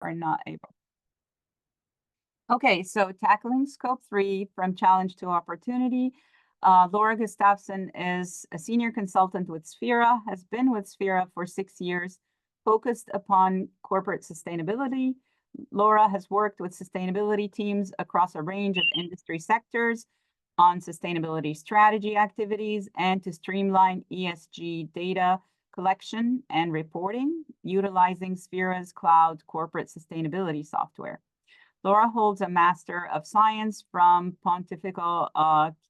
are not able. Okay, so tackling scope 3 from challenge to opportunity. Laura Gustavson is a senior consultant with Sphera, has been with Sphera for 6 years, focused upon corporate sustainability. Laura has worked with sustainability teams across a range of industry sectors on sustainability strategy activities and to streamline ESG data collection and reporting, utilizing Sphera's cloud corporate sustainability software. Laura holds a Master of Science from Pontifical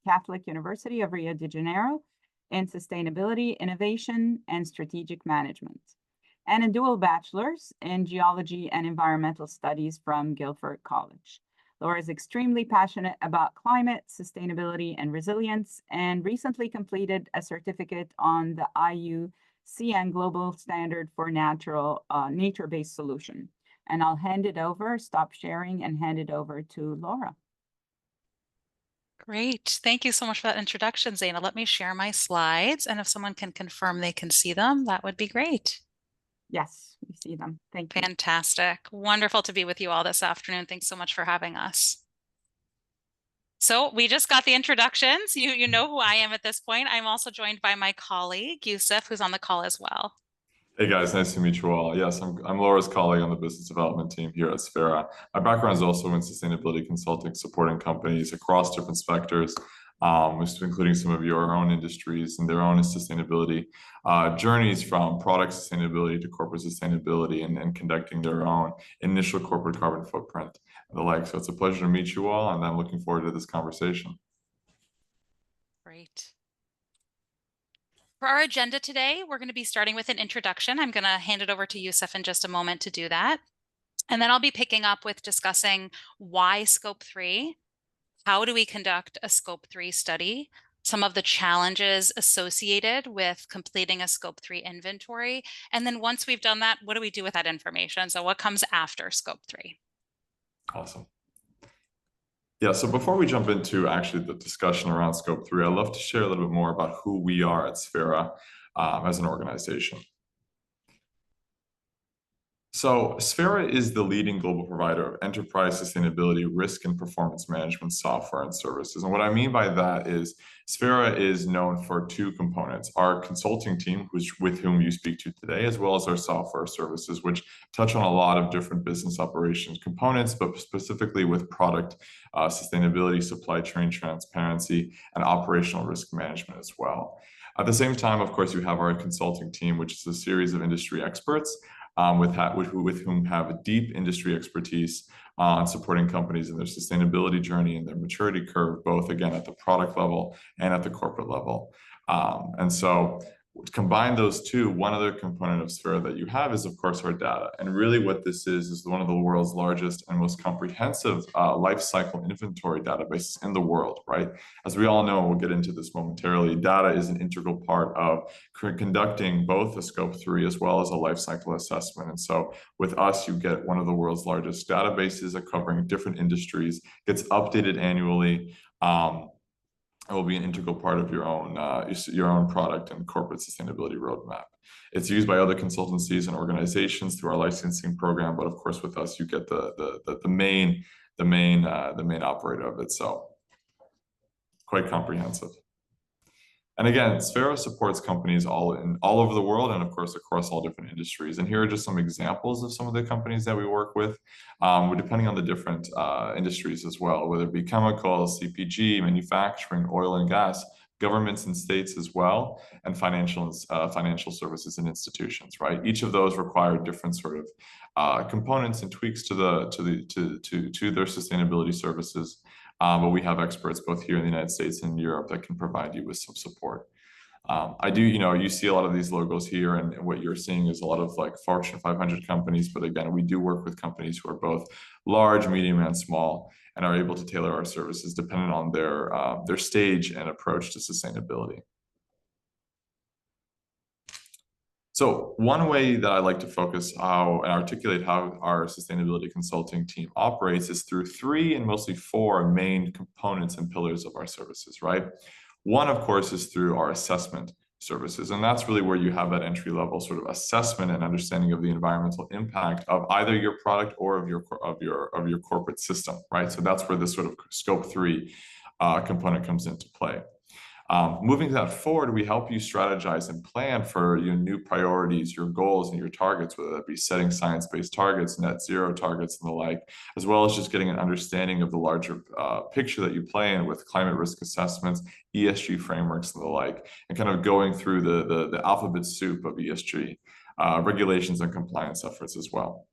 Catholic University of Rio de Janeiro in Sustainability, Innovation, and Strategic Management, and a dual bachelor's in Geology and Environmental Studies from Guildford College. Laura is extremely passionate about climate, sustainability, and resilience, and recently completed a certificate on the IUCN Global Standard for Nature-Based Solution. And I'll hand it over, stop sharing, and hand it over to Laura. Great. Thank you so much for that introduction, Zaina. Let me share my slides, and if someone can confirm they can see them, that would be great. Yes, we see them. Thank you. Fantastic. Wonderful to be with you all this afternoon. Thanks so much for having us. So we just got the introductions. You know who I am at this point. I'm also joined by my colleague, Youssef, who's on the call as well. Hey guys, nice to meet you all. Yes, I'm Laura's colleague on the business development team here at Sphera. My background is also in sustainability consulting, supporting companies across different sectors, including some of your own industries and their own sustainability journeys, from product sustainability to corporate sustainability, and conducting their own initial corporate carbon footprint and the like. So it's a pleasure to meet you all, and I'm looking forward to this conversation. Great. For our agenda today, we're going to be starting with an introduction. I'm going to hand it over to Youssef in just a moment to do that. And then I'll be picking up with discussing why Scope 3, how do we conduct a Scope 3 study, some of the challenges associated with completing a Scope 3 inventory. And then once we've done that, what do we do with that information? So what comes after Scope 3? Awesome. Yeah, so before we jump into actually the discussion around Scope 3, I'd love to share a little bit more about who we are at Sphera as an organization. So Sphera is the leading global provider of enterprise sustainability, risk, and performance management software and services. And what I mean by that is Sphera is known for two components: our consulting team, with whom you speak to today, as well as our software services, which touch on a lot of different business operations components, but specifically with product sustainability, supply chain transparency, and operational risk management as well. At the same time, of course, you have our consulting team, which is a series of industry experts with whom have a deep industry expertise on supporting companies in their sustainability journey and their maturity curve, both, again, at the product level and at the corporate level. And so combine those two, one other component of Sphera that you have is, of course, our data. And really what this is one of the world's largest and most comprehensive life cycle inventory databases in the world, right? As we all know, and we'll get into this momentarily, data is an integral part of conducting both a Scope 3 as well as a life cycle assessment. And so with us, you get one of the world's largest databases covering different industries, gets updated annually. It will be an integral part of your own product and corporate sustainability roadmap. It's used by other consultancies and organizations through our licensing program, but of course, with us, you get the main operator of it. So quite comprehensive. And again, Sphera supports companies all over the world, and of course across all different industries. And here are just some examples of some of the companies that we work with, depending on the different industries as well, whether it be chemicals, CPG, manufacturing, oil and gas, governments and states as well, and financial services and institutions. Right, each of those require different sort of components and tweaks to their sustainability services. But we have experts both here in the United States and Europe that can provide you with some support. You see a lot of these logos here, and what you're seeing is a lot of like Fortune 500 companies. But again, we do work with companies who are both large, medium, and small, and are able to tailor our services depending on their stage and approach to sustainability. So one way that I like to focus and articulate how our sustainability consulting team operates is through 3 and mostly 4 main components and pillars of our services, right? One, of course, is through our assessment services. And that's really where you have that entry level sort of assessment and understanding of the environmental impact of either your product or of your corporate system, right? So that's where this sort of scope 3 component comes into play. Moving that forward, we help you strategize and plan for your new priorities, your goals, and your targets, whether that be setting science-based targets, net zero targets, and the like, as well as just getting an understanding of the larger picture that you play in with climate risk assessments, ESG frameworks, and the like, and kind of going through the alphabet soup of ESG regulations and compliance efforts as well.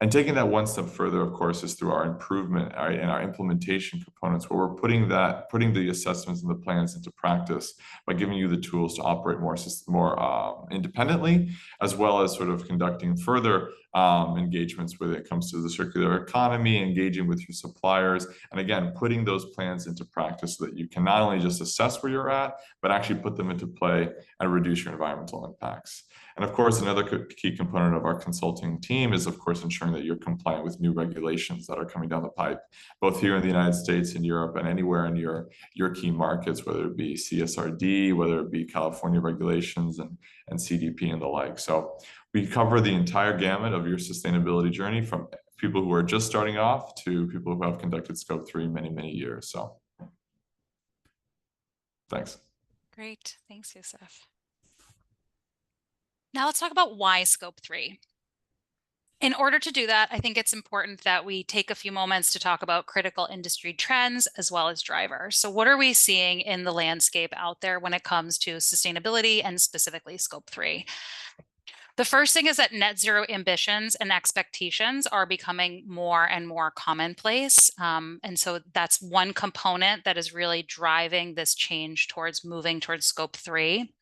And taking that one step further, of course, is through our improvement and our implementation components, where we're putting the assessments and the plans into practice by giving you the tools to operate more independently, as well as sort of conducting further engagements when it comes to the circular economy, engaging with your suppliers, and again, putting those plans into practice so that you can not only just assess where you're at, but actually put them into play and reduce your environmental impacts. And of course, another key component of our consulting team is, of course, ensuring that you're compliant with new regulations that are coming down the pipe, both here in the United States and Europe and anywhere in your key markets, whether it be CSRD, whether it be California regulations and CDP and the like. So we cover the entire gamut of your sustainability journey, from people who are just starting off to people who have conducted scope 3 many, many years. So thanks. Great. Thanks, Youssef. Now let's talk about why scope 3. In order to do that, I think it's important that we take a few moments to talk about critical industry trends as well as drivers. So what are we seeing in the landscape out there when it comes to sustainability and specifically scope 3? The first thing is that net zero ambitions and expectations are becoming more and more commonplace. And so that's one component that is really driving this change towards moving towards scope 3.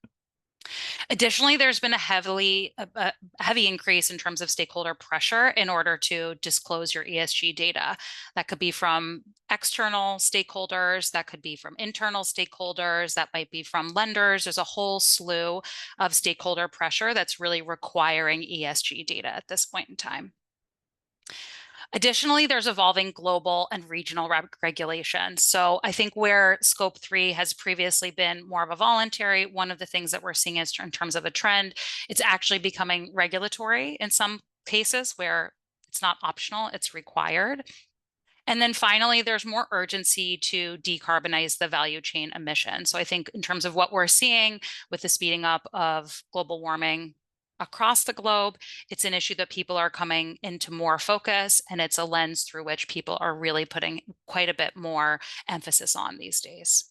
Additionally, there's been a heavy increase in terms of stakeholder pressure in order to disclose your ESG data. That could be from external stakeholders, that could be from internal stakeholders, that might be from lenders. There's a whole slew of stakeholder pressure that's really requiring ESG data at this point in time. Additionally, there's evolving global and regional regulations. So I think where scope 3 has previously been more of a voluntary, one of the things that we're seeing is in terms of a trend, it's actually becoming regulatory in some cases where it's not optional, it's required. And then finally, there's more urgency to decarbonize the value chain emissions. So I think in terms of what we're seeing with the speeding up of global warming across the globe, it's an issue that people are coming into more focus, and it's a lens through which people are really putting quite a bit more emphasis on these days.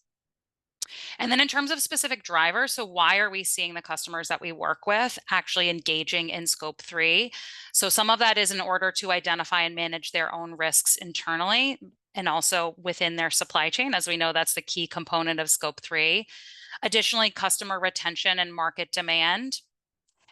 And then in terms of specific drivers, so why are we seeing the customers that we work with actually engaging in scope 3? So some of that is in order to identify and manage their own risks internally and also within their supply chain. As we know, that's the key component of scope 3. Additionally, customer retention and market demand.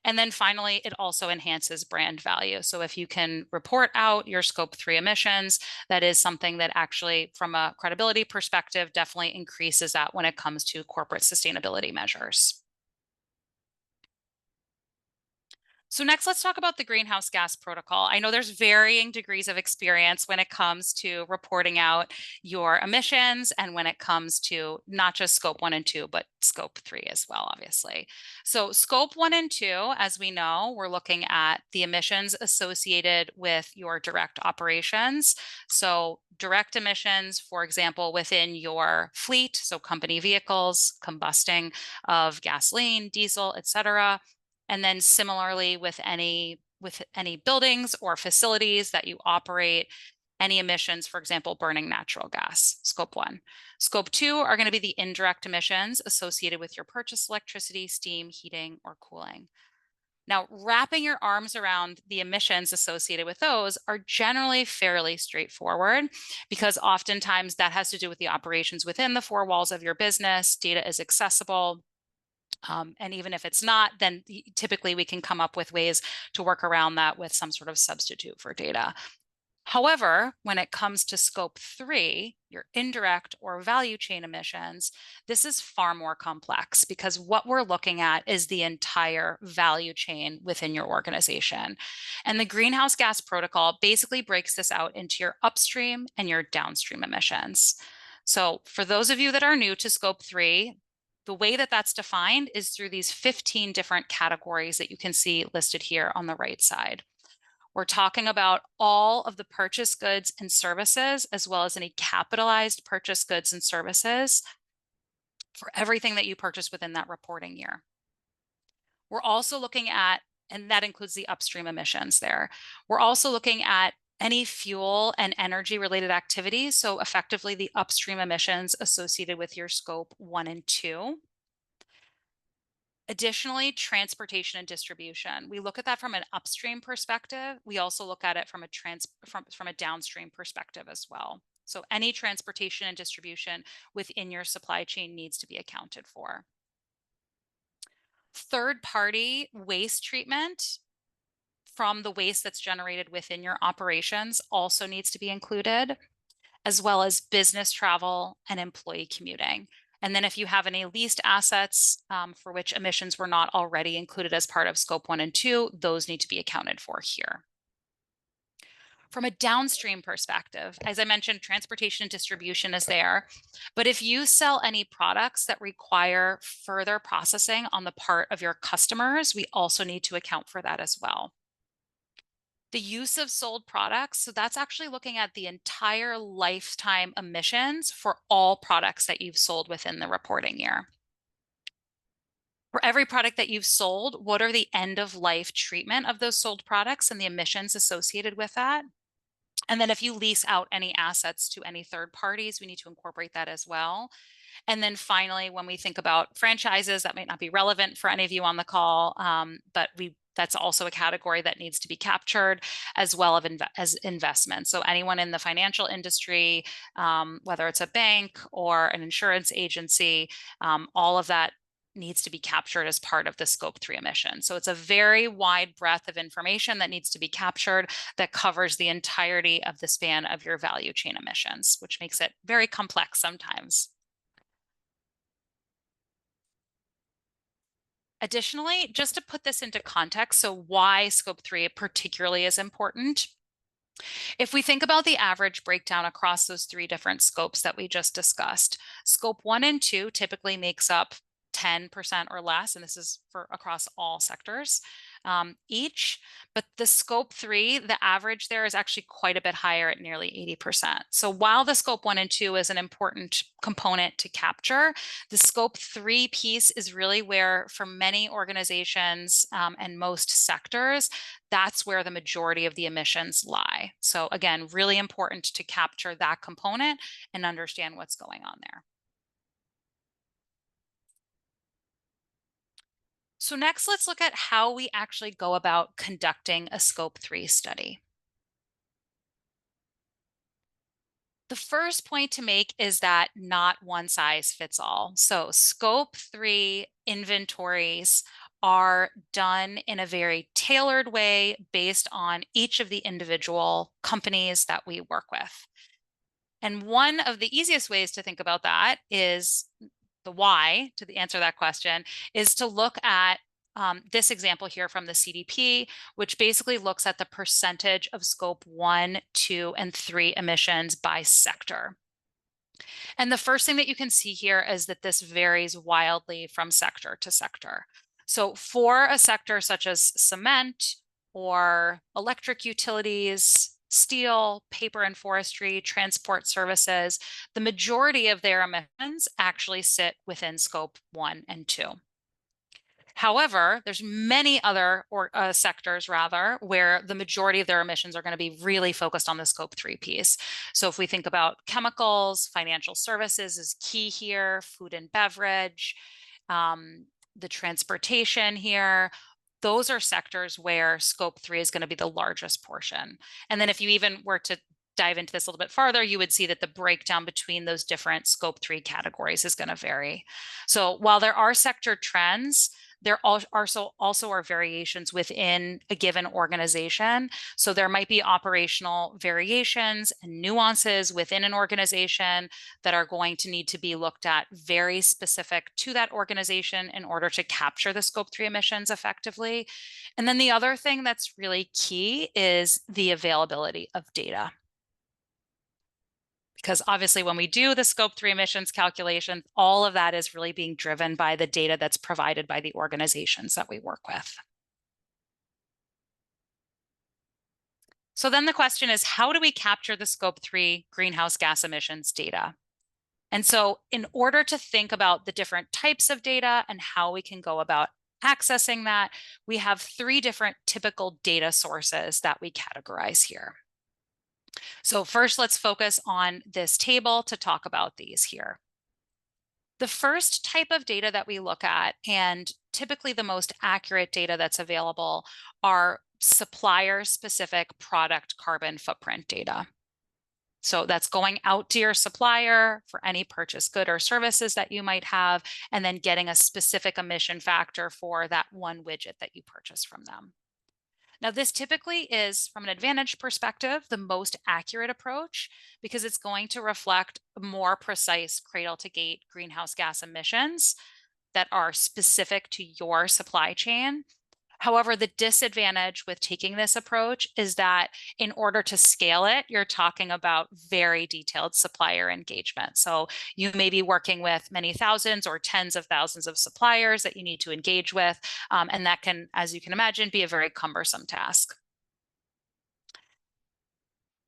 And then finally, it also enhances brand value. So if you can report out your scope 3 emissions, that is something that actually, from a credibility perspective, definitely increases that when it comes to corporate sustainability measures. So next, let's talk about the greenhouse gas protocol. I know there's varying degrees of experience when it comes to reporting out your emissions and when it comes to not just scope 1 and 2, but scope 3 as well, obviously. So scope 1 and 2, as we know, we're looking at the emissions associated with your direct operations. So direct emissions, for example, within your fleet, so company vehicles, combusting of gasoline, diesel, et cetera. And then similarly with any buildings or facilities that you operate, any emissions, for example, burning natural gas, scope 1. Scope 2 are going to be the indirect emissions associated with your purchased electricity, steam, heating, or cooling. Now, wrapping your arms around the emissions associated with those are generally fairly straightforward, because oftentimes that has to do with the operations within the four walls of your business. Data is accessible. And even if it's not, then typically we can come up with ways to work around that with some sort of substitute for data. However, when it comes to scope 3, your indirect or value chain emissions, this is far more complex, because what we're looking at is the entire value chain within your organization. And the greenhouse gas protocol basically breaks this out into your upstream and your downstream emissions. So for those of you that are new to scope 3, The way that that's defined is through these 15 different categories that you can see listed here on the right side. We're talking about all of the purchased goods and services, as well as any capitalized purchased goods and services for everything that you purchase within that reporting year. We're also looking at, and that includes the upstream emissions there. We're also looking at any fuel and energy related activities. So effectively the upstream emissions associated with your scope 1 and 2. Additionally, transportation and distribution. We look at that from an upstream perspective. We also look at it from a downstream perspective as well. So any transportation and distribution within your supply chain needs to be accounted for. Third-party waste treatment from the waste that's generated within your operations also needs to be included, as well as business travel and employee commuting. And then if you have any leased assets for which emissions were not already included as part of scope 1 and 2, those need to be accounted for here. From a downstream perspective, as I mentioned, transportation and distribution is there. But if you sell any products that require further processing on the part of your customers, we also need to account for that as well. The use of sold products, so that's actually looking at the entire lifetime emissions for all products that you've sold within the reporting year. For every product that you've sold, what are the end of life treatment of those sold products and the emissions associated with that? And then if you lease out any assets to any third parties, we need to incorporate that as well. And then finally, when we think about franchises, that might not be relevant for any of you on the call, but that's also a category that needs to be captured, as well as investments. So anyone in the financial industry, whether it's a bank or an insurance agency, all of that needs to be captured as part of the scope 3 emission. So it's a very wide breadth of information that needs to be captured that covers the entirety of the span of your value chain emissions, which makes it very complex sometimes. Additionally, just to put this into context, so why scope 3 particularly is important. If we think about the average breakdown across those 3 different scopes that we just discussed, scope 1 and 2 typically makes up 10% or less, and this is for across all sectors each. But the scope 3, the average there is actually quite a bit higher at nearly 80%. So while the scope 1 and 2 is an important component to capture, the scope 3 piece is really where, for many organizations and most sectors, that's where the majority of the emissions lie. So again, really important to capture that component and understand what's going on there. So next, let's look at how we actually go about conducting a scope 3 study. The first point to make is that not one size fits all. So scope 3 inventories are done in a very tailored way based on each of the individual companies that we work with. And one of the easiest ways to think about that is the why, to answer that question, is to look at this example here from the CDP, which basically looks at the percentage of scope 1, 2, and 3 emissions by sector. And the first thing that you can see here is that this varies wildly from sector to sector. So for a sector such as cement or electric utilities, steel, paper and forestry, transport services, the majority of their emissions actually sit within scope 1 and 2. However, there's many other sectors rather where the majority of their emissions are going to be really focused on the scope 3 piece. So if we think about chemicals, financial services is key here, food and beverage, the transportation here, those are sectors where scope 3 is going to be the largest portion. And then if you even were to dive into this a little bit farther, you would see that the breakdown between those different scope 3 categories is going to vary. So while there are sector trends, there also are variations within a given organization. So there might be operational variations and nuances within an organization that are going to need to be looked at very specific to that organization in order to capture the scope 3 emissions effectively. And then the other thing that's really key is the availability of data. Because obviously when we do the scope 3 emissions calculation, all of that is really being driven by the data that's provided by the organizations that we work with. So then the question is, how do we capture the scope 3 greenhouse gas emissions data? And so in order to think about the different types of data and how we can go about accessing that, we have 3 different typical data sources that we categorize here. So first, let's focus on this table to talk about these here. The first type of data that we look at, and typically the most accurate data that's available, are supplier-specific product carbon footprint data. So that's going out to your supplier for any purchased good or services that you might have, and then getting a specific emission factor for that one widget that you purchase from them. Now, this typically is, from an advantage perspective, the most accurate approach because it's going to reflect more precise cradle to gate greenhouse gas emissions that are specific to your supply chain. However, the disadvantage with taking this approach is that in order to scale it, you're talking about very detailed supplier engagement. So you may be working with many thousands or tens of thousands of suppliers that you need to engage with. And that can, as you can imagine, be a very cumbersome task.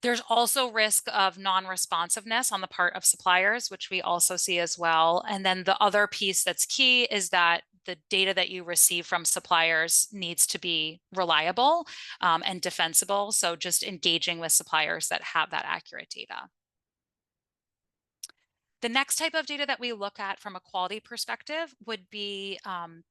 There's also risk of non-responsiveness on the part of suppliers, which we also see as well. And then the other piece that's key is that the data that you receive from suppliers needs to be reliable and defensible. So just engaging with suppliers that have that accurate data. The next type of data that we look at from a quality perspective would be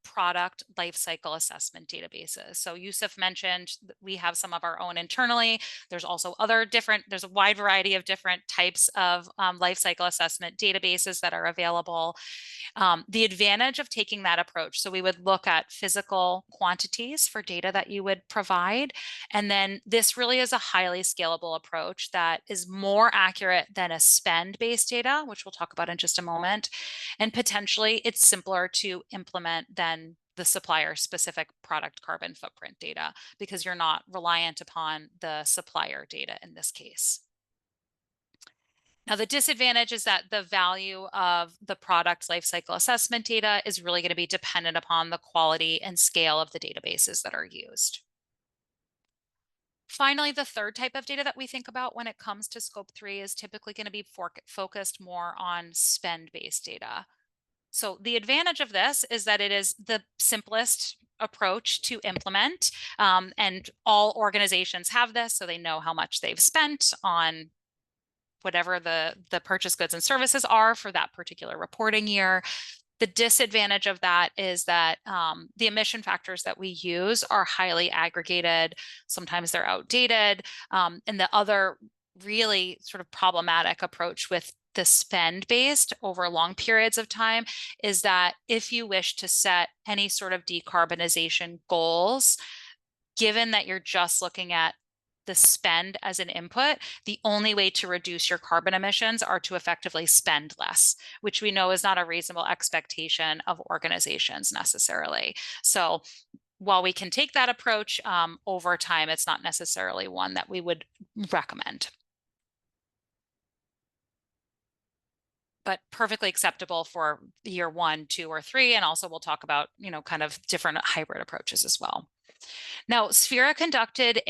product lifecycle assessment databases. So Youssef mentioned that we have some of our own internally. There's also there's a wide variety of different types of lifecycle assessment databases that are available. The advantage of taking that approach, so we would look at physical quantities for data that you would provide. And then this really is a highly scalable approach that is more accurate than a spend-based data, which we'll talk about in just a moment. And potentially it's simpler to implement than the supplier-specific product carbon footprint data because you're not reliant upon the supplier data in this case. Now, the disadvantage is that the value of the product lifecycle assessment data is really going to be dependent upon the quality and scale of the databases that are used. Finally, the third type of data that we think about when it comes to scope 3 is typically going to be focused more on spend-based data. So the advantage of this is that it is the simplest approach to implement, and all organizations have this, so they know how much they've spent on whatever the purchased goods and services are for that particular reporting year. The disadvantage of that is that the emission factors that we use are highly aggregated. Sometimes they're outdated. And the other really sort of problematic approach with the spend-based over long periods of time is that if you wish to set any sort of decarbonization goals, given that you're just looking at the spend as an input, the only way to reduce your carbon emissions are to effectively spend less, which we know is not a reasonable expectation of organizations necessarily. So while we can take that approach over time, it's not necessarily one that we would recommend. But perfectly acceptable for year 1, 2, or 3. And also we'll talk about, kind of different hybrid approaches as well. Now, Sphera conducted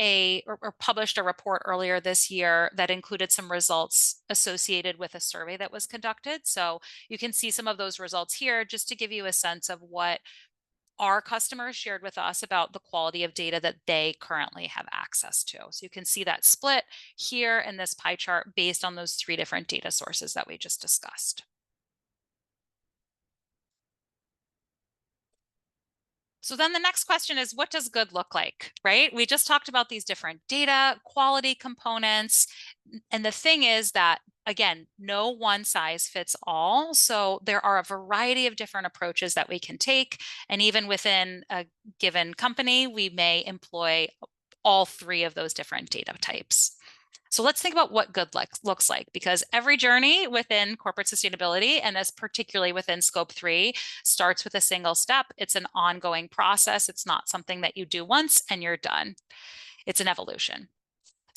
or published a report earlier this year that included some results associated with a survey that was conducted. So you can see some of those results here just to give you a sense of what our customers shared with us about the quality of data that they currently have access to. So you can see that split here in this pie chart based on those 3 different data sources that we just discussed. So then the next question is, what does good look like, right? We just talked about these different data quality components. And the thing is that, again, no one size fits all. So there are a variety of different approaches that we can take. And even within a given company, we may employ all 3 of those different data types. So let's think about what good looks like, because every journey within corporate sustainability, and as particularly within scope 3, starts with a single step. It's an ongoing process. It's not something that you do once and you're done. It's an evolution.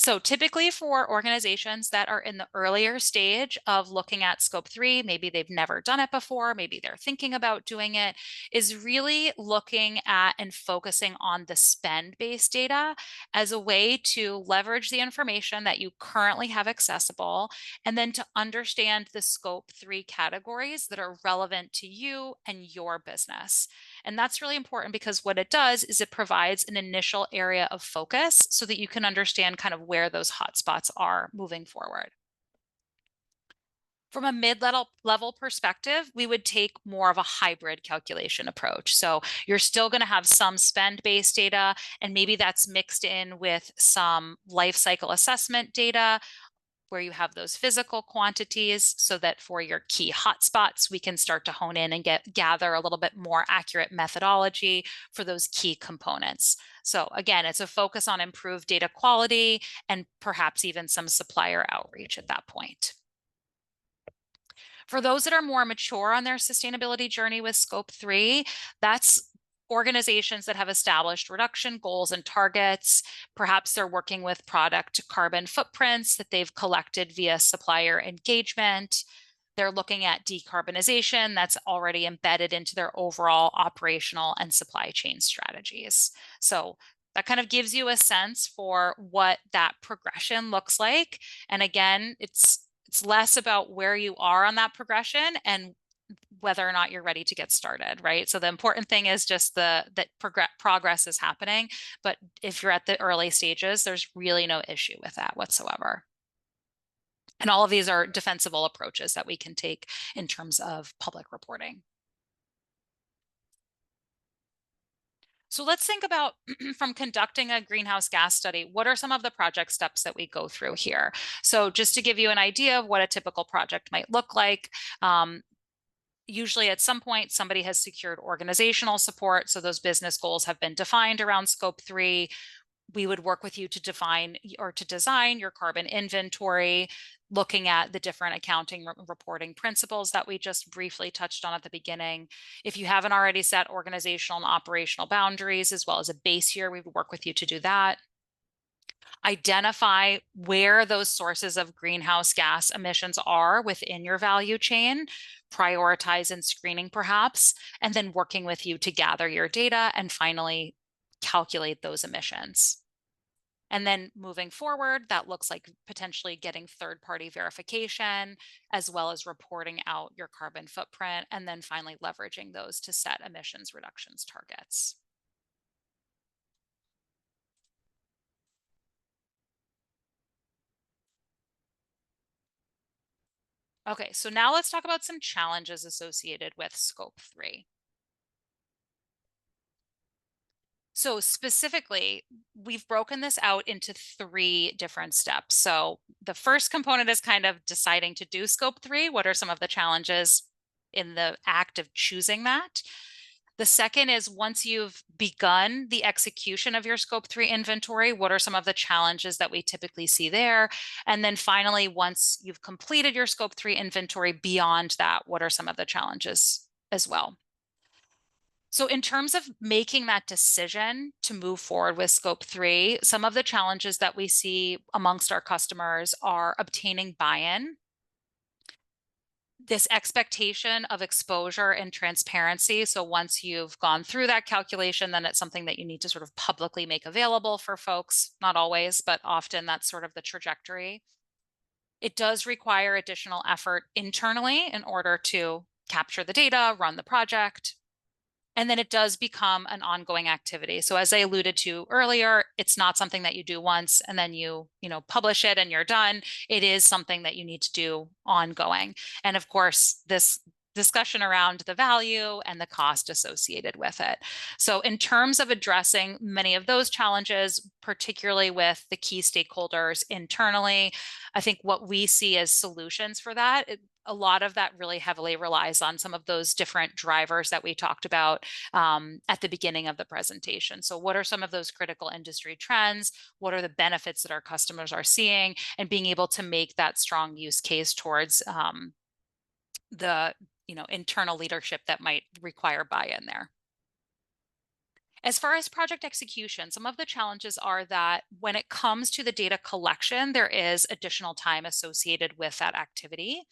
So typically for organizations that are in the earlier stage of looking at scope 3, maybe they've never done it before, maybe they're thinking about doing it, is really looking at and focusing on the spend-based data as a way to leverage the information that you currently have accessible, and then to understand the scope 3 categories that are relevant to you and your business. And that's really important because what it does is it provides an initial area of focus so that you can understand kind of where those hotspots are moving forward. From a mid-level perspective, we would take more of a hybrid calculation approach. So you're still going to have some spend-based data, and maybe that's mixed in with some life cycle assessment data, where you have those physical quantities so that for your key hotspots, we can start to hone in and gather a little bit more accurate methodology for those key components. So again, it's a focus on improved data quality and perhaps even some supplier outreach at that point. For those that are more mature on their sustainability journey with scope 3, that's organizations that have established reduction goals and targets. Perhaps they're working with product carbon footprints that they've collected via supplier engagement. They're looking at decarbonization that's already embedded into their overall operational and supply chain strategies. So that kind of gives you a sense for what that progression looks like. And again, it's less about where you are on that progression and whether or not you're ready to get started, right? So the important thing is just that progress is happening. But if you're at the early stages, there's really no issue with that whatsoever. And all of these are defensible approaches that we can take in terms of public reporting. So let's think about from conducting a greenhouse gas study, what are some of the project steps that we go through here? So just to give you an idea of what a typical project might look like, usually at some point, somebody has secured organizational support. So those business goals have been defined around scope 3. We would work with you to define or to design your carbon inventory, looking at the different accounting reporting principles that we just briefly touched on at the beginning. If you haven't already set organizational and operational boundaries, as well as a base year, we would work with you to do that. Identify where those sources of greenhouse gas emissions are within your value chain, prioritize and screening perhaps, and then working with you to gather your data and finally calculate those emissions. And then moving forward, that looks like potentially getting third-party verification, as well as reporting out your carbon footprint, and then finally leveraging those to set emissions reductions targets. Okay, so now let's talk about some challenges associated with scope 3. So specifically, we've broken this out into 3 different steps. So the first component is kind of deciding to do scope 3. What are some of the challenges in the act of choosing that? The second is once you've begun the execution of your scope 3 inventory, what are some of the challenges that we typically see there? And then finally, once you've completed your scope 3 inventory beyond that, what are some of the challenges as well? So in terms of making that decision to move forward with scope 3, some of the challenges that we see amongst our customers are obtaining buy-in, this expectation of exposure and transparency. So once you've gone through that calculation, then it's something that you need to sort of publicly make available for folks. Not always, but often that's sort of the trajectory. It does require additional effort internally in order to capture the data, run the project. And then it does become an ongoing activity. So as I alluded to earlier, it's not something that you do once and then you publish it and you're done. It is something that you need to do ongoing. And of course, this discussion around the value and the cost associated with it. So in terms of addressing many of those challenges, particularly with the key stakeholders internally, I think what we see as solutions for that, a lot of that really heavily relies on some of those different drivers that we talked about at the beginning of the presentation. So what are some of those critical industry trends? What are the benefits that our customers are seeing? And being able to make that strong use case towards the internal leadership that might require buy-in there. As far as project execution, some of the challenges are that when it comes to the data collection, there is additional time associated with that activity.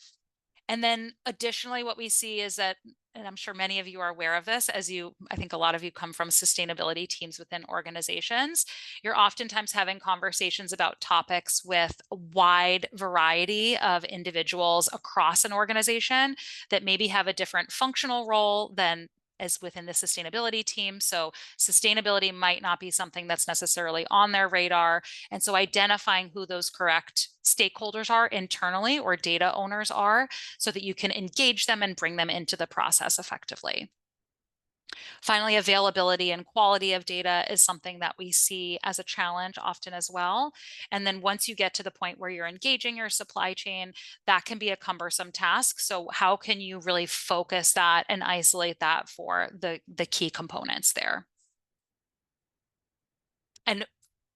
And then additionally, what we see is that, and I'm sure many of you are aware of this, I think a lot of you come from sustainability teams within organizations, you're oftentimes having conversations about topics with a wide variety of individuals across an organization that maybe have a different functional role than as within the sustainability team. So sustainability might not be something that's necessarily on their radar. And so identifying who those correct stakeholders are internally or data owners are so that you can engage them and bring them into the process effectively. Finally, availability and quality of data is something that we see as a challenge often as well. And then once you get to the point where you're engaging your supply chain, that can be a cumbersome task. So how can you really focus that and isolate that for the key components there? And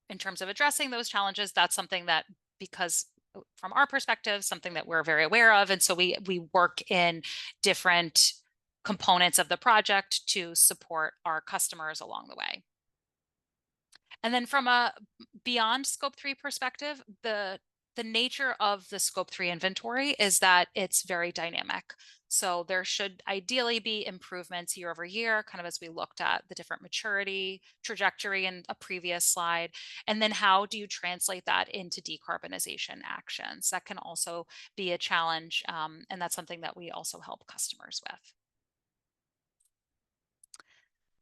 in terms of addressing those challenges, that's something that, because from our perspective, something that we're very aware of. And so we work in different components of the project to support our customers along the way. And then from a beyond scope 3 perspective, the nature of the scope 3 inventory is that it's very dynamic. So there should ideally be improvements year over year, kind of as we looked at the different maturity trajectory in a previous slide. And then how do you translate that into decarbonization actions? That can also be a challenge. And that's something that we also help customers with.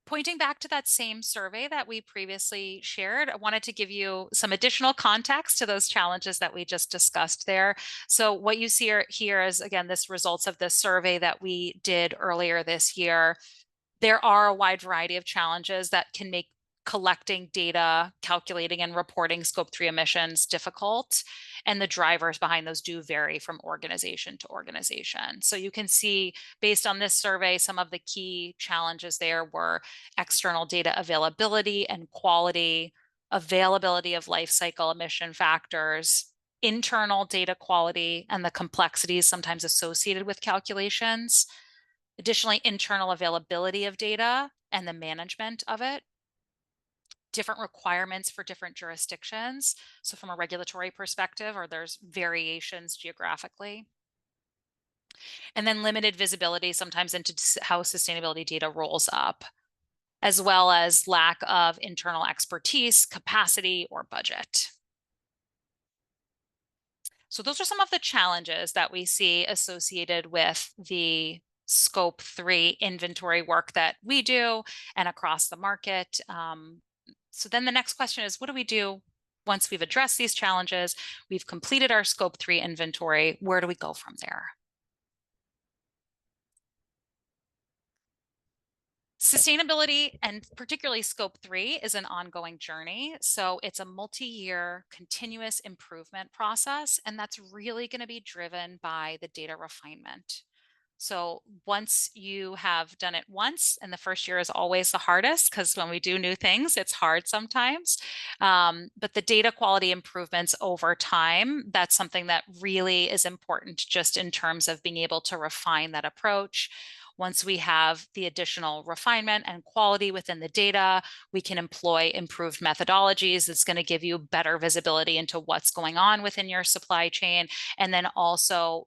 Pointing back to that same survey that we previously shared, I wanted to give you some additional context to those challenges that we just discussed there. So what you see here is, again, this results of this survey that we did earlier this year. There are a wide variety of challenges that can make collecting data, calculating and reporting scope 3 emissions difficult. And the drivers behind those do vary from organization to organization. So you can see, based on this survey, some of the key challenges there were external data availability and quality, availability of life cycle emission factors, internal data quality, and the complexities sometimes associated with calculations. Additionally, internal availability of data and the management of it, different requirements for different jurisdictions. So from a regulatory perspective, or there's variations geographically. And then limited visibility sometimes into how sustainability data rolls up, as well as lack of internal expertise, capacity, or budget. So those are some of the challenges that we see associated with the scope 3 inventory work that we do and across the market. So then the next question is, what do we do once we've addressed these challenges? We've completed our scope 3 inventory. Where do we go from there? Sustainability, and particularly scope 3, is an ongoing journey. So it's a multi-year continuous improvement process, and that's really going to be driven by the data refinement. So once you have done it once, and the first year is always the hardest because when we do new things, it's hard sometimes. But the data quality improvements over time, that's something that really is important just in terms of being able to refine that approach. Once we have the additional refinement and quality within the data, we can employ improved methodologies that's going to give you better visibility into what's going on within your supply chain, and then also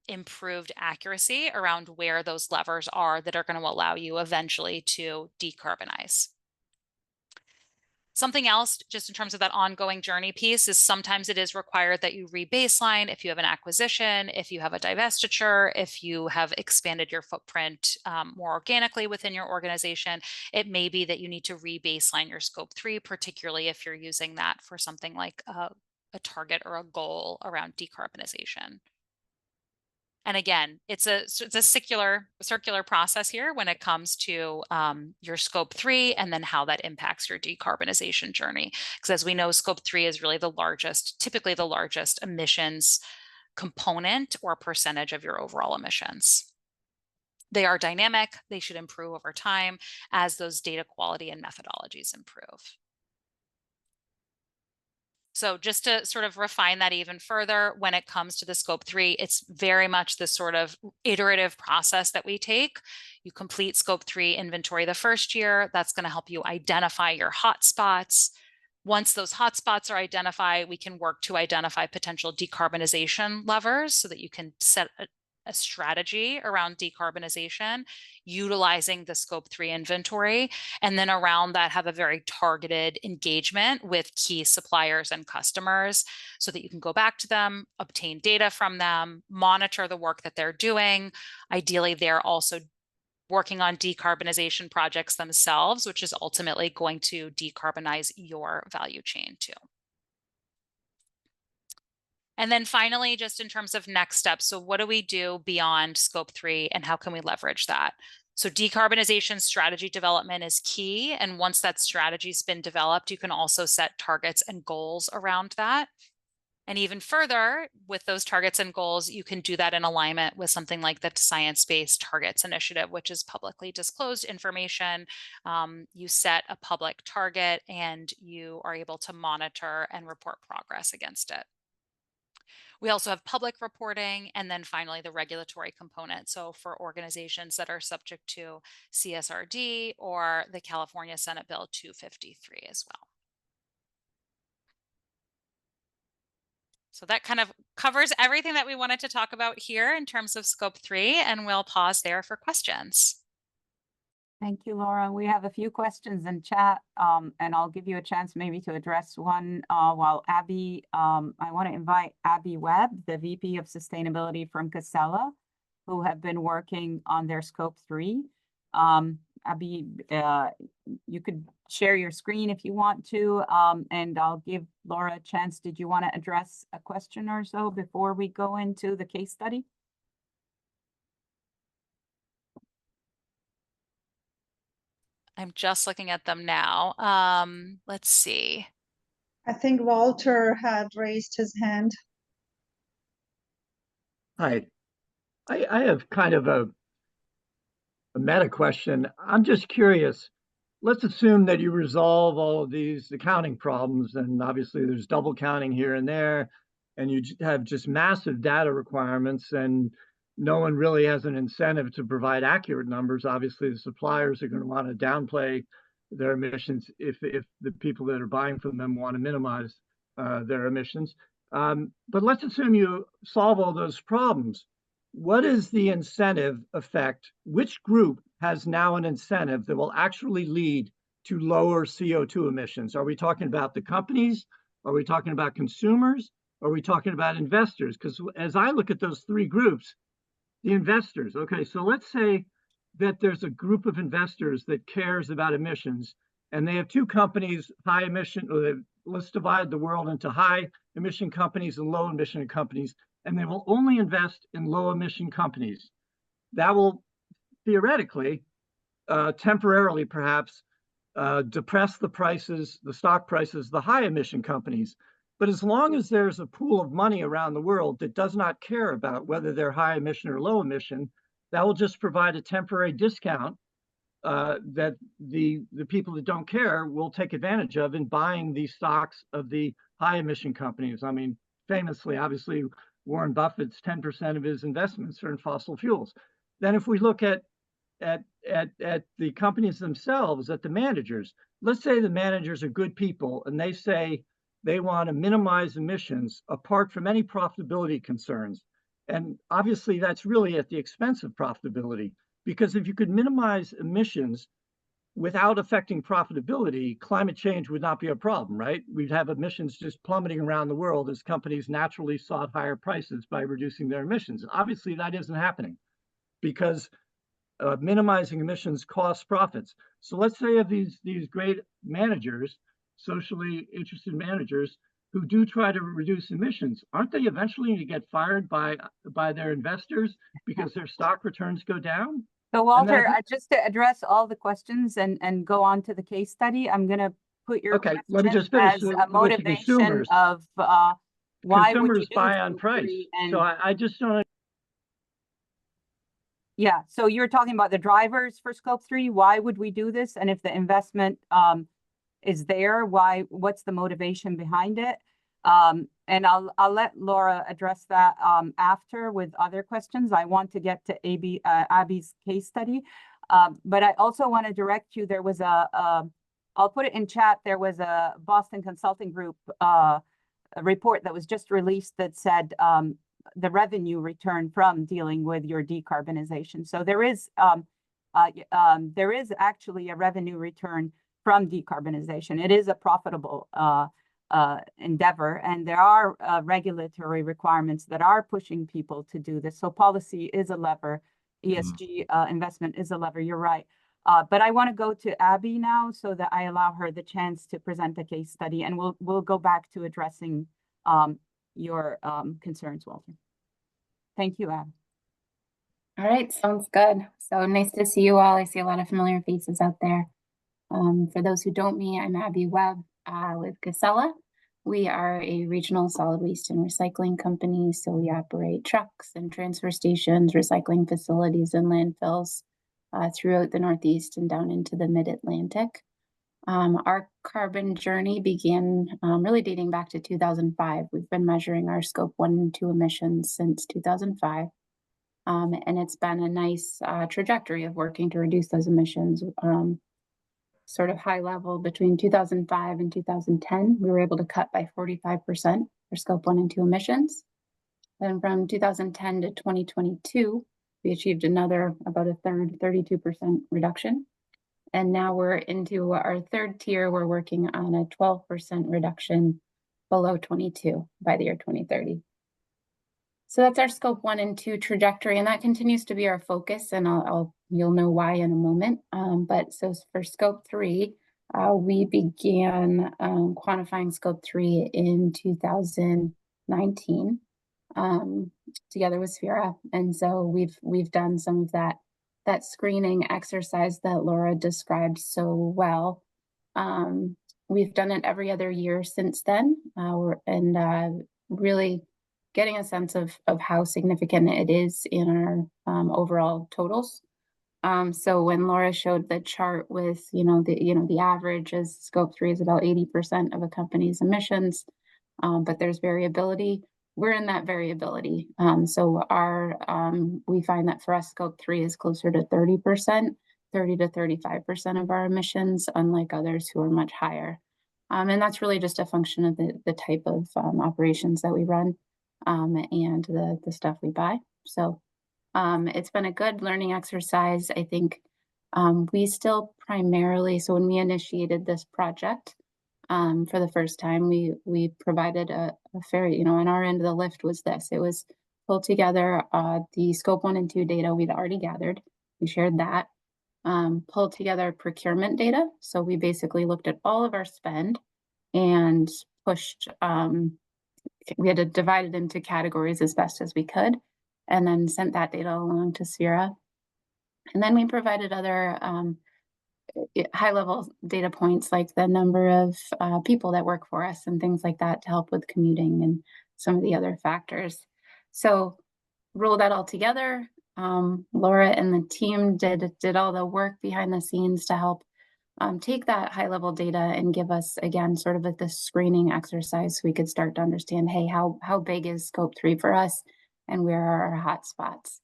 improved accuracy around where those levers are that are going to allow you eventually to decarbonize. Something else, just in terms of that ongoing journey piece, is sometimes it is required that you rebaseline if you have an acquisition, if you have a divestiture, if you have expanded your footprint more organically within your organization. It may be that you need to rebaseline your scope 3, particularly if you're using that for something like a target or a goal around decarbonization. And again, it's a circular process here when it comes to your scope 3 and then how that impacts your decarbonization journey. Because as we know, scope 3 is really the largest, typically the largest emissions component or percentage of your overall emissions. They are dynamic. They should improve over time as those data quality and methodologies improve. So just to sort of refine that even further, when it comes to the scope 3, it's very much this sort of iterative process that we take. You complete scope 3 inventory the first year. That's going to help you identify your hotspots. Once those hotspots are identified, we can work to identify potential decarbonization levers so that you can set a strategy around decarbonization, utilizing the scope 3 inventory, and then around that have a very targeted engagement with key suppliers and customers so that you can go back to them, obtain data from them, monitor the work that they're doing. Ideally, they're also working on decarbonization projects themselves, which is ultimately going to decarbonize your value chain too. And then finally, just in terms of next steps, so what do we do beyond scope 3 and how can we leverage that? So decarbonization strategy development is key. And once that strategy's been developed, you can also set targets and goals around that. And even further, with those targets and goals, you can do that in alignment with something like the Science-Based Targets Initiative, which is publicly disclosed information. You set a public target and you are able to monitor and report progress against it. We also have public reporting, and then finally the regulatory component. So for organizations that are subject to CSRD or the California Senate Bill 253 as well. So that kind of covers everything that we wanted to talk about here in terms of scope 3, and we'll pause there for questions. Thank you, Laura. We have a few questions in chat, and I'll give you a chance maybe to address one while Abby, I want to invite Abby Webb, the VP of Sustainability from Casella, who have been working on their scope 3. Abby, you could share your screen if you want to, and I'll give Laura a chance. Did you want to address a question or so before we go into the case study? I'm just looking at them now. Let's see. I think Walter had raised his hand. Hi, I have kind of a meta question. I'm just curious. Let's assume that you resolve all of these accounting problems, and obviously there's double counting here and there, and you have just massive data requirements, and no one really has an incentive to provide accurate numbers. Obviously, the suppliers are going to want to downplay their emissions if the people that are buying from them want to minimize their emissions. But let's assume you solve all those problems. What is the incentive effect? Which group has now an incentive that will actually lead to lower CO2 emissions? Are we talking about the companies? Are we talking about consumers? Are we talking about investors? Because as I look at those three groups, the investors, okay, so let's say that there's a group of investors that cares about emissions, and they have two companies, high emission, or let's divide the world into high emission companies and low emission companies, and they will only invest in low emission companies. That will theoretically, temporarily perhaps, depress the prices, the stock prices, the high emission companies. But as long as there's a pool of money around the world that does not care about whether they're high emission or low emission, that will just provide a temporary discount that the people that don't care will take advantage of in buying these stocks of the high emission companies. I mean, famously, obviously, Warren Buffett's 10% of his investments are in fossil fuels. Then if we look at the companies themselves, at the managers, let's say the managers are good people and they say they want to minimize emissions apart from any profitability concerns. And obviously that's really at the expense of profitability, because if you could minimize emissions without affecting profitability, climate change would not be a problem, right? We'd have emissions just plummeting around the world as companies naturally sought higher prices by reducing their emissions. And obviously that isn't happening because minimizing emissions costs profits. So let's say of these great managers, socially interested managers who do try to reduce emissions, aren't they eventually going to get fired by their investors because their stock returns go down? So Walter, just to address all the questions and go on to the case study, I'm going to put your okay. Let me just finish as a motivation of why consumers would you buy on price. So I just don't. Yeah, so you're talking about the drivers for scope 3. Why would we do this? And if the investment is there, what's the motivation behind it? And I'll let Laura address that after with other questions. I want to get to Abby's case study. But I also want to direct you, there was I'll put it in chat, there was a Boston Consulting Group a report that was just released that said the revenue return from dealing with your decarbonization. So there is actually a revenue return from decarbonization. It is a profitable endeavor, and there are regulatory requirements that are pushing people to do this. So policy is a lever, ESG investment is a lever, you're right. But I want to go to Abby now so that I allow her the chance to present the case study, and we'll go back to addressing your concerns, Walter. Thank you, Abby. All right, sounds good. So nice to see you all. I see a lot of familiar faces out there. For those who don't know me, I'm Abby Webb with Casella. We are a regional solid waste and recycling company. So we operate trucks and transfer stations, recycling facilities and landfills throughout the Northeast and down into the Mid-Atlantic. Our carbon journey began really dating back to 2005. We've been measuring our scope 1 and 2 emissions since 2005. And it's been a nice trajectory of working to reduce those emissions. Sort of high level between 2005 and 2010, we were able to cut by 45% for scope 1 and 2 emissions. Then from 2010 to 2022, we achieved another about a third, 32% reduction. And now we're into our third tier. We're working on a 12% reduction below 22 by the year 2030. So that's our scope 1 and 2 trajectory, and that continues to be our focus, and you'll know why in a moment. But so for scope 3, we began quantifying scope 3 in 2019 together with Sphera, and so we've done some of that screening exercise that Laura described so well. We've done it every other year since then, and really getting a sense of how significant it is in our overall totals. So when Laura showed the chart with, the average is scope 3 is about 80% of a company's emissions, but there's variability. We're in that variability. So we find that for us, scope 3 is closer to 30%, 30 to 35% of our emissions, unlike others who are much higher. And that's really just a function of the type of operations that we run. And the stuff we buy. So it's been a good learning exercise. I think we still primarily, so when we initiated this project for the first time, we provided a fair, on our end of the lift was this. It was pulled together the scope 1 and 2 data we'd already gathered. We shared that. Pulled together procurement data. So we basically looked at all of our spend and pushed we had to divide it into categories as best as we could, and then sent that data along to Sphera. And then we provided other high-level data points like the number of people that work for us and things like that to help with commuting and some of the other factors. So roll that all together. Laura and the team did all the work behind the scenes to help take that high level data and give us, again, sort of like this screening exercise so we could start to understand, hey, how big is scope 3 for us and where are our hot spots?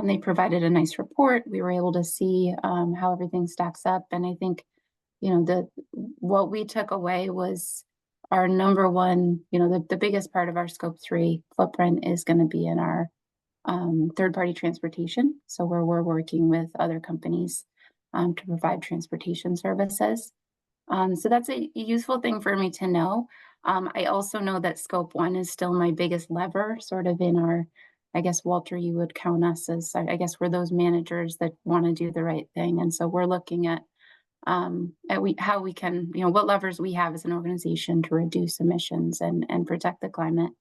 They provided a nice report. We were able to see how everything stacks up. And I think, what we took away was our number one, the biggest part of our scope 3 footprint is going to be in our third-party transportation. So where we're working with other companies to provide transportation services. So that's a useful thing for me to know. I also know that scope 1 is still my biggest lever, sort of in our, I guess, Walter, you would count us as, I guess we're those managers that want to do the right thing. And so we're looking at how we can, what levers we have as an organization to reduce emissions and protect the climate.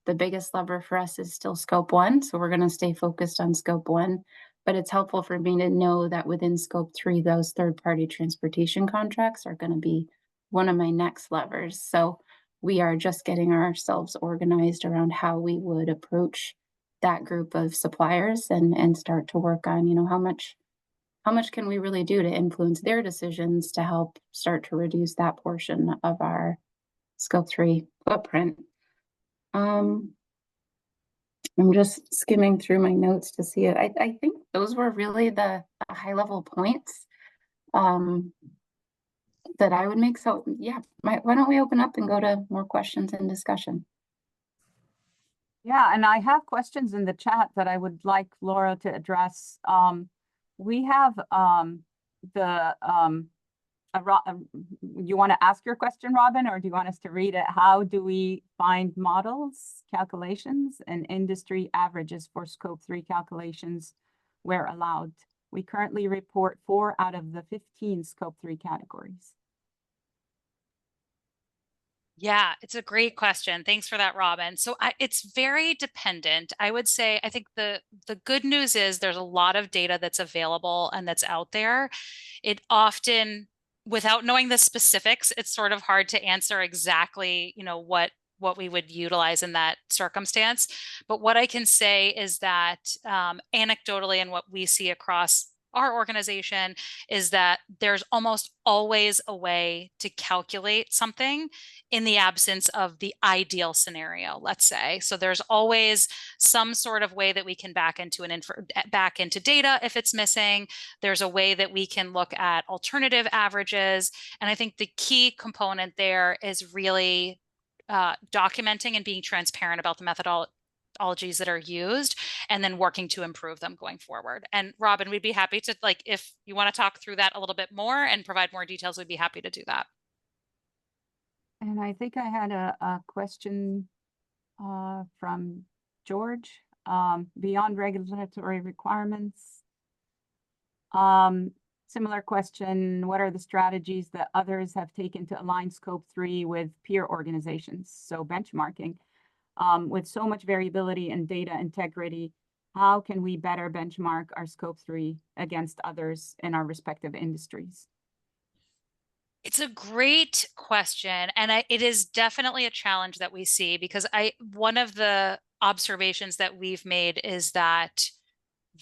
The biggest lever for us is still scope 1. So we're going to stay focused on scope 1. But it's helpful for me to know that within scope 3, those third-party transportation contracts are going to be one of my next levers. So we are just getting ourselves organized around how we would approach that group of suppliers and start to work on, how much can we really do to influence their decisions to help start to reduce that portion of our scope 3 footprint. I'm just skimming through my notes to see it. I think those were really the high level points that I would make. So yeah, why don't we open up and go to more questions and discussion? Yeah, and I have questions in the chat that I would like Laura to address. We have you want to ask your question, Robin, or do you want us to read it? How do we find models, calculations, and industry averages for scope 3 calculations where allowed? We currently report 4 out of the 15 scope 3 categories. Yeah, it's a great question. Thanks for that, Robin. So it's very dependent. I would say, I think the good news is there's a lot of data that's available and that's out there. It often, without knowing the specifics, it's sort of hard to answer exactly, what we would utilize in that circumstance. But what I can say is that anecdotally, and what we see across our organization, is that there's almost always a way to calculate something in the absence of the ideal scenario, let's say. So there's always some sort of way that we can back into data if it's missing. There's a way that we can look at alternative averages. And I think the key component there is really documenting and being transparent about the methodologies that are used, and then working to improve them going forward. And Robin, we'd be happy to, if you want to talk through that a little bit more and provide more details, we'd be happy to do that. And I think I had a question from George, beyond regulatory requirements. Similar question, what are the strategies that others have taken to align scope 3 with peer organizations? So benchmarking. With so much variability in data integrity, how can we better benchmark our scope 3 against others in our respective industries? It's a great question. And it is definitely a challenge that we see, because one of the observations that we've made is that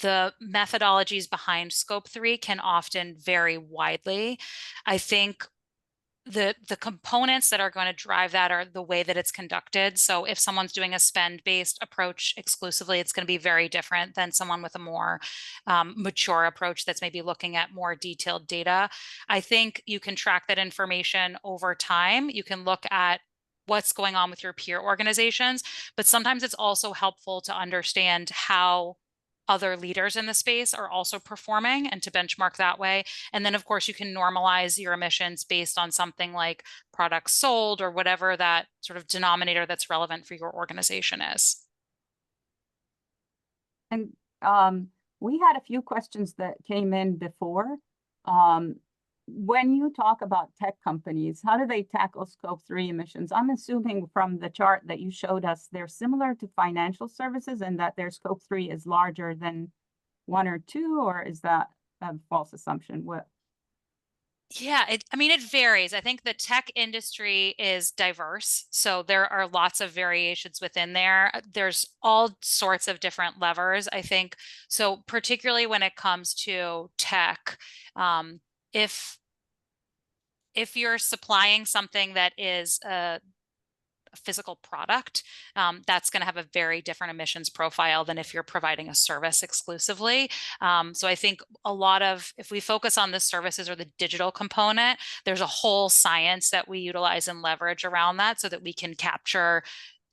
the methodologies behind scope 3 can often vary widely. I think the components that are going to drive that are the way that it's conducted. So if someone's doing a spend-based approach exclusively, it's going to be very different than someone with a more mature approach that's maybe looking at more detailed data. I think you can track that information over time. You can look at what's going on with your peer organizations, but sometimes it's also helpful to understand how other leaders in the space are also performing and to benchmark that way. And then of course you can normalize your emissions based on something like products sold or whatever that sort of denominator that's relevant for your organization is. And we had a few questions that came in before. When you talk about tech companies, how do they tackle scope 3 emissions? I'm assuming from the chart that you showed us, they're similar to financial services and that their scope 3 is larger than 1 or 2, or is that a false assumption? What? Yeah, it varies. I think the tech industry is diverse. So there are lots of variations within there. There's all sorts of different levers, I think. So particularly when it comes to tech, if you're supplying something that is a physical product, that's going to have a very different emissions profile than if you're providing a service exclusively. So I think if we focus on the services or the digital component, there's a whole science that we utilize and leverage around that so that we can capture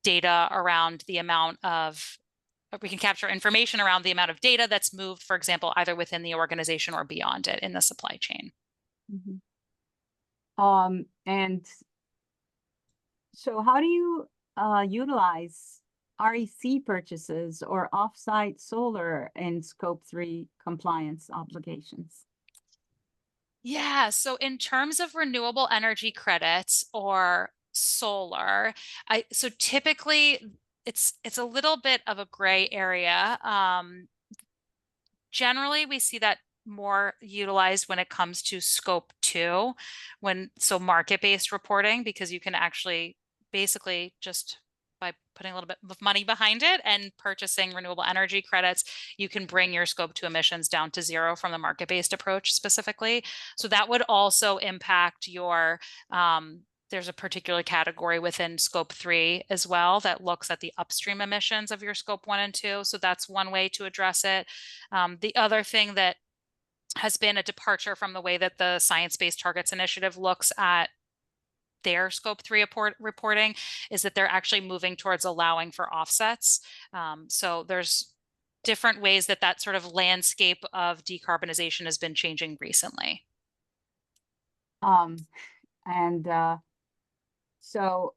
data around the amount of we can capture information around the amount of data that's moved, for example, either within the organization or beyond it in the supply chain. Mm-hmm. And so how do you utilize REC purchases or offsite solar in scope 3 compliance obligations? Yeah, so in terms of renewable energy credits or solar, so typically it's a little bit of a gray area. Generally, we see that more utilized when it comes to scope 2, so market-based reporting, because you can actually basically just by putting a little bit of money behind it and purchasing renewable energy credits, you can bring your scope 2 emissions down to 0 from the market-based approach specifically. So that would also impact your there's a particular category within scope 3 as well that looks at the upstream emissions of your scope 1 and 2. So that's one way to address it. The other thing that has been a departure from the way that the Science-Based Targets Initiative looks at their scope 3 reporting is that they're actually moving towards allowing for offsets. So there's different ways that that sort of landscape of decarbonization has been changing recently. So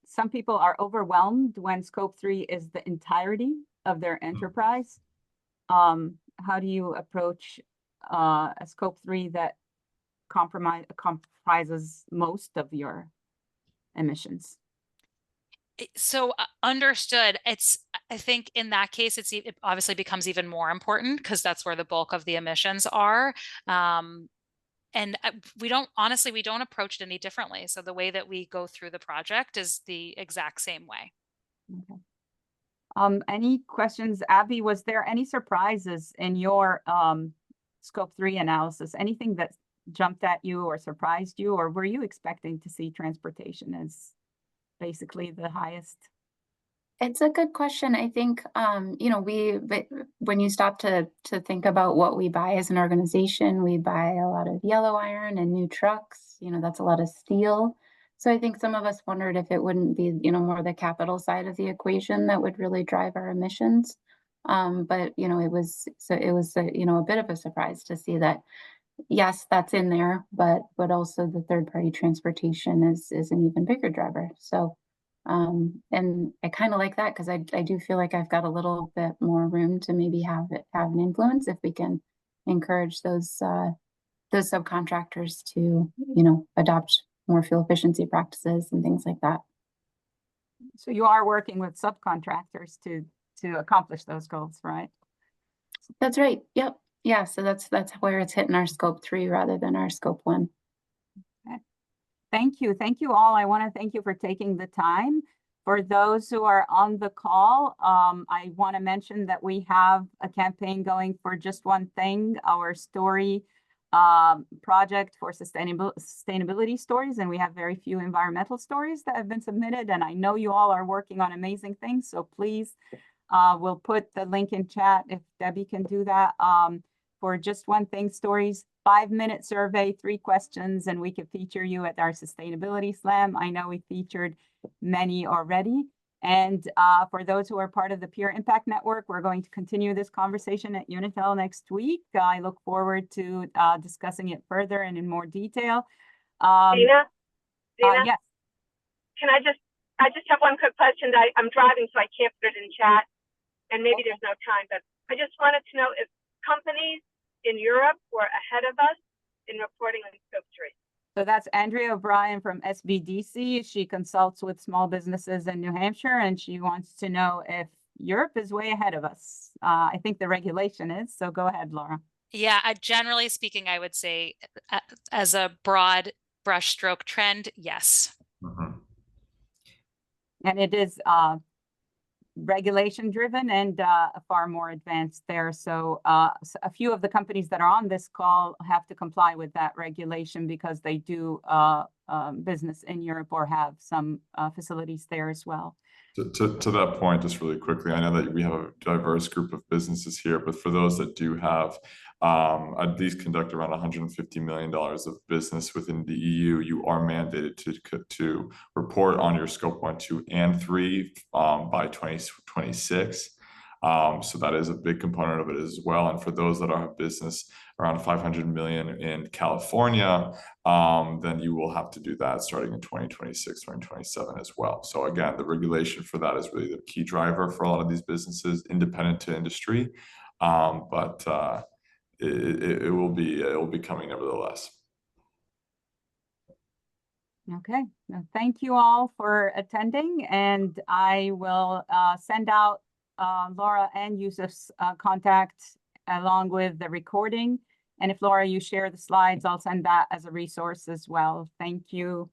some people are overwhelmed when scope 3 is the entirety of their enterprise. How do you approach a scope 3 that comprises most of your emissions? So understood. I think in that case, it obviously becomes even more important because that's where the bulk of the emissions are. And we don't approach it any differently. So the way that we go through the project is the exact same way. Okay. Any questions, Abby? Was there any surprises in your scope 3 analysis? Anything that jumped at you or surprised you, or were you expecting to see transportation as basically the highest? It's a good question. I think, you know, when you stop to think about what we buy as an organization, we buy a lot of yellow iron and new trucks, you know, that's a lot of steel. So I think some of us wondered if it wouldn't be, you know, more the capital side of the equation that would really drive our emissions. But, you know, it was you know, a bit of a surprise to see that, yes, that's in there, but also the third-party transportation is an even bigger driver. So, and I kind of like that because I do feel like I've got a little bit more room to maybe have an influence if we can encourage those subcontractors to, you know, adopt more fuel efficiency practices and things like that. So you are working with subcontractors to accomplish those goals, right? That's right. Yep. Yeah. So that's where it's hitting our scope 3 rather than our scope 1. Thank you. Thank you all. I want to thank you for taking the time. For those who are on the call, I want to mention that we have a campaign going for Just One Thing, our story project for sustainability stories. And we have very few environmental stories that have been submitted. And I know you all are working on amazing things. So please, we'll put the link in chat if Debbie can do that. For Just One Thing stories, 5-minute survey, 3 questions, and we could feature you at our Sustainability Slam. I know we featured many already. And for those who are part of the Peer Impact Network, we're going to continue this conversation at Unitel next week. I look forward to discussing it further and in more detail. Dina? Yes. Can I just have one quick question. I'm driving, so I can't put it in chat, and maybe there's no time, but I just wanted to know if companies in Europe were ahead of us in reporting on scope 3. So that's Andrea O'Brien from SBDC. She consults with small businesses in New Hampshire, and she wants to know if Europe is way ahead of us. I think the regulation is, so go ahead, Laura. Yeah, generally speaking, I would say as a broad brushstroke trend, yes. Mhm. And it is regulation driven and far more advanced there. So a few of the companies that are on this call have to comply with that regulation because they do business in Europe or have some facilities there as well. To that point, just really quickly, I know that we have a diverse group of businesses here, but for those that do have at least conduct around $150 million of business within the EU, you are mandated to report on your scope 1, 2, and 3 by 2026. So that is a big component of it as well. And for those that are business around 500 million in California, then you will have to do that starting in 2026, 2027 as well. So again, the regulation for that is really the key driver for a lot of these businesses, independent to industry. But it will be coming nevertheless. Okay, well, thank you all for attending, and I will send out Laura and Youssef's contact along with the recording. And if Laura, you share the slides, I'll send that as a resource as well. Thank you.